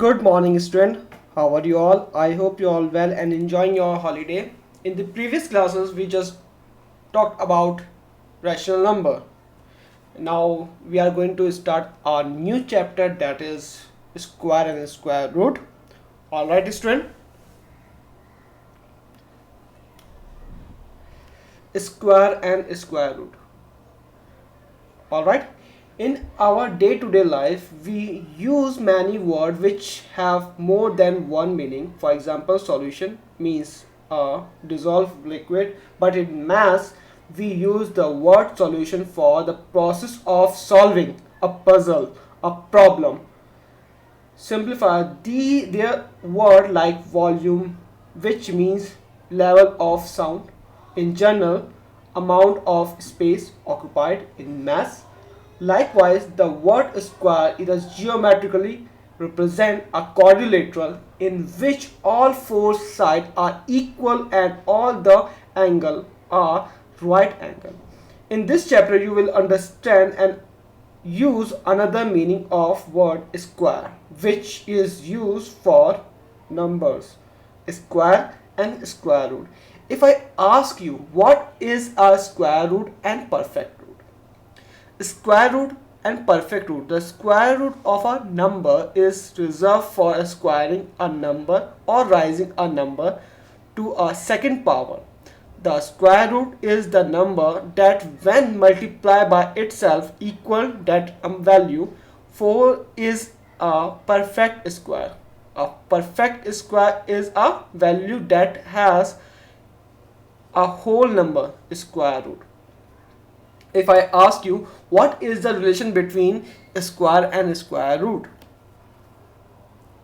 Good morning, student. How are you all? I hope you all well and enjoying your holiday. In the previous classes, we just talked about rational number. Now we are going to start our new chapter, that is square and square root. All right, student. Square and square root. All right. In our day-to-day life, we use many words which have more than one meaning. For example, solution means a dissolved liquid, but in maths, we use the word solution for the process of solving a puzzle, a problem. Simplify their word like volume, which means level of sound. In general, amount of space occupied in mass. Likewise, the word square is geometrically represent a quadrilateral in which all four sides are equal and all the angle are right angle. In this chapter, you will understand and use another meaning of word square, which is used for numbers, square and square root. If I ask you what is a square root and perfect root? Square root and perfect root. The square root of a number is reserved for squaring a number or raising a number to a second power. The square root is the number that when multiplied by itself equal that value. 4 is a perfect square. A perfect square is a value that has a whole number square root. If I ask you what is the relation between square and square root?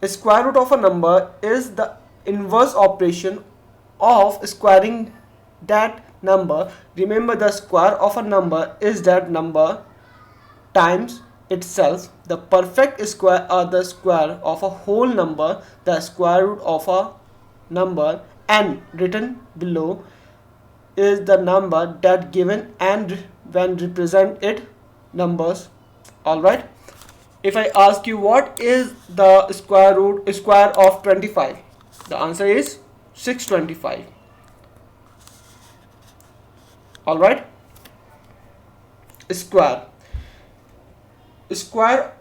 A square root of a number is the inverse operation of squaring that number. Remember, the square of a number is that number times itself. The perfect square are the square of a whole number. The square root of a number n written below is the number that given and when represent it numbers. All right. If I ask you what is the square of 25, the answer is 625. All right. Square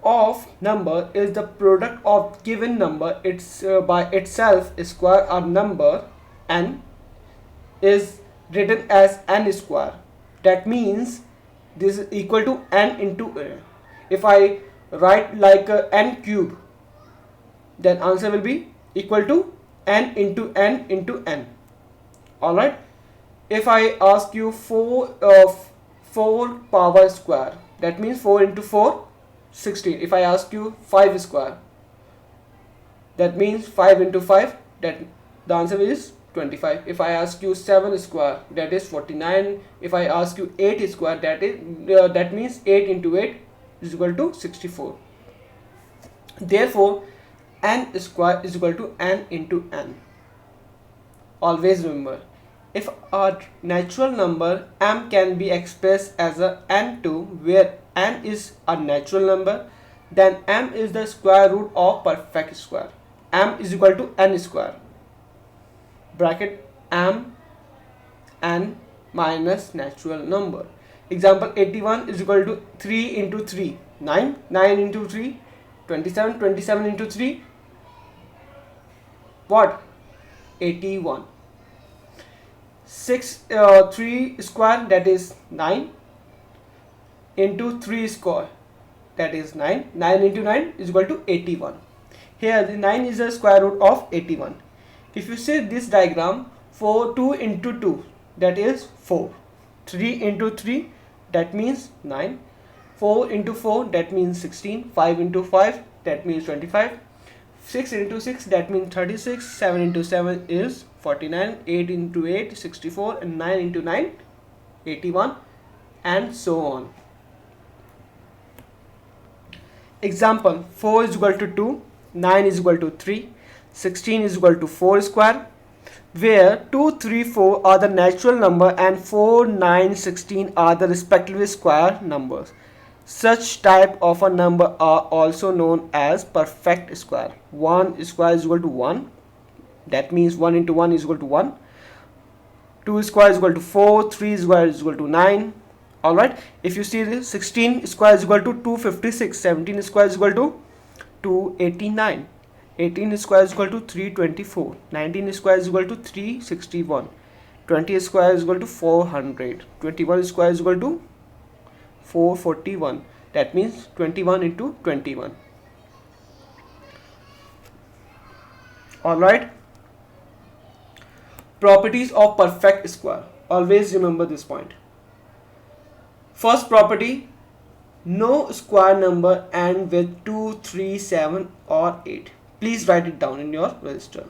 of number is the product of given number. It's by itself. Square a number n is written as n square. That means this is equal to n into a. If I write like n cube, then answer will be equal to n into n into n. All right. If I ask you 4 power square, that means 4 into 4, 16. If I ask you 5 square, that means 5 into 5, that the answer is 25. If I ask you 7 square, that is 49. If I ask you 8 square, that means 8 into 8 is equal to 64. Therefore, n square is equal to n into n. Always remember, if a natural number m can be expressed as a n2, where n is a natural number, then m is the square root of perfect square. M is equal to n square. Bracket m n minus natural number. Example, 81 is equal to 3 into 3, 9, 9 into 3, 27, 27 into 3, what? 81. 3 square, that is 9, into 3 square, that is 9. 9 into 9 is equal to 81. Here the 9 is the square root of 81. If you see this diagram, 2 into 2, that is 4. 3 into 3, that means 9. 4 into 4, that means 16. 5 into 5, that means 25. 6 into 6, that means 36. 7 into 7 is 49. 8 into 8, 64. And 9 into 9, 81. And so on. Example, 4 is equal to 2. 9 is equal to 3. 16 is equal to 4 square, where 2, 3, 4 are the natural number and 4, 9, 16 are the respectively square numbers. Such type of a number are also known as perfect square. 1 square is equal to 1. That means 1 into 1 is equal to 1. 2 square is equal to 4. 3 square is equal to 9. Alright. If you see this, 16 square is equal to 256. 17 square is equal to 289. 18 square is equal to 324. 19 square is equal to 361. 20 square is equal to 400. 21 square is equal to 441. That means 21 into 21. Alright. Properties of perfect square. Always remember this point. First property, no square number end with 2, 3, 7 or 8. Please write it down in your register.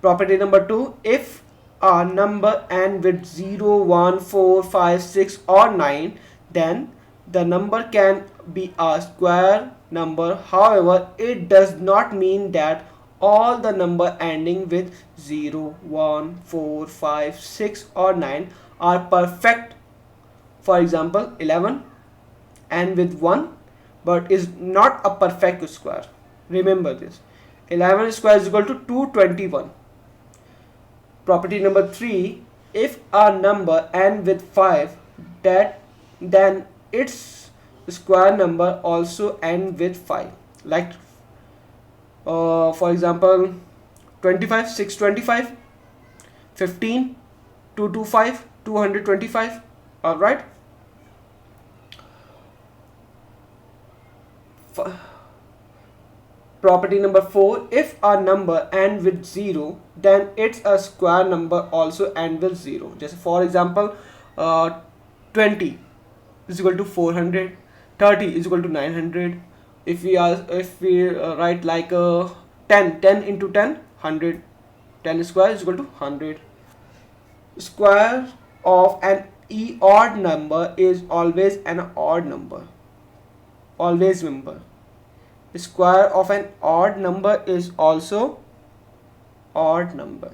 Property number 2, if a number end with 0, 1, 4, 5, 6 or 9, then the number can be a square number. However, it does not mean that all the number ending with 0, 1, 4, 5, 6 or 9 are perfect. For example, 11 and with 1 but is not a perfect square. Remember this. 11 square is equal to 221. Property number 3, if a number end with 5, then its square number also end with 5. Like for example, 25, 625, 15, 225, 225. Alright. Property number 4, if a number end with 0, then it's a square number also end with 0. Just for example, 20 is equal to 400, 30 is equal to 900. If we write like 10 into 10, 100. 10 square is equal to 100. Square of an odd number is always an odd number. Always remember. The square of an odd number is also odd number.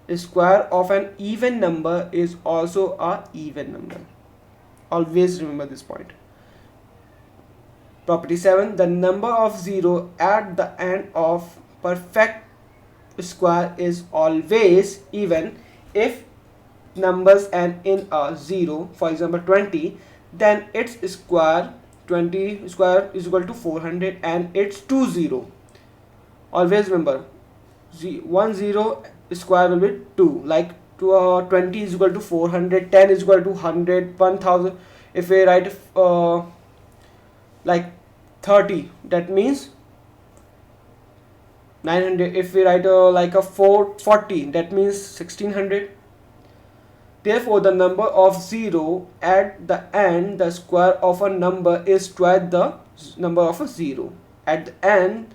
The square of an even number is also a even number. Always remember this point. Property 7, the number of 0 at the end of perfect square is always even. If numbers end in a 0, for example 20, then its square, 20 square is equal to 400 and it's 20. Always remember, 1 0 square will be 2. Like 20 is equal to 400, 10 is equal to 100, 1000. If we write like 30, that means 900. If we write like a 440, that means 1600. Therefore, the number of 0 at the end, the square of a number is twice the number of a 0. At the end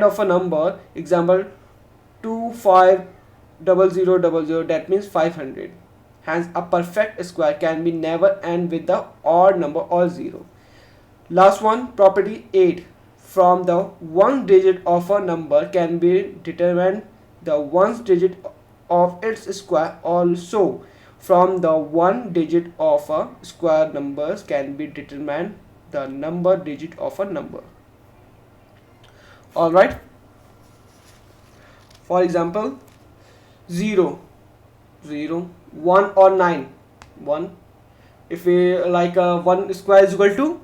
of a number, example 250000, that means 500. Hence, a perfect square can be never end with the odd number or 0. Last one, property 8. From the one digit of a number can be determined the one digit of its square. Also, from the one digit of a square numbers can be determined the number digit of a number. Alright. For example, 0, 0, 1 or 9, 1. If we like 1 square is equal to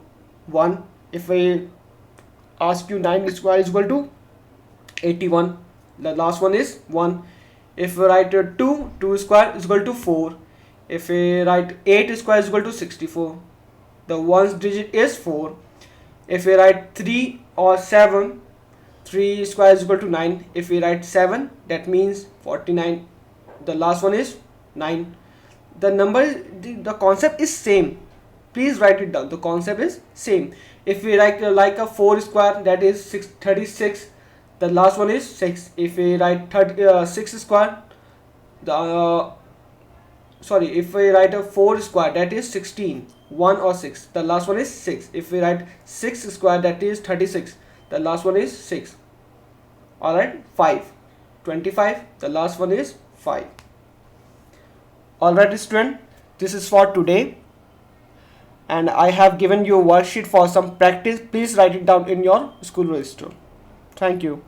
1. If we ask you 9 square is equal to 81. The last one is 1. If we write 2 square is equal to 4. If we write 8 square is equal to 64. The ones digit is 4. If we write 3 or 7, 3 square is equal to 9. If we write 7, that means 49. The last one is 9. The number, the concept is same. Please write it down. The concept is same. If we write like a 4 square, that is 36. The last one is 6. If we write 6 square, if we write a 4 square, that is 16. 1 or 6. The last one is 6. If we write 6 square, that is 36. The last one is 6. Alright, 5. 25. The last one is 5. Alright, student, this is for today. and I have given you a worksheet for some practice. Please write it down in your school register. Thank you.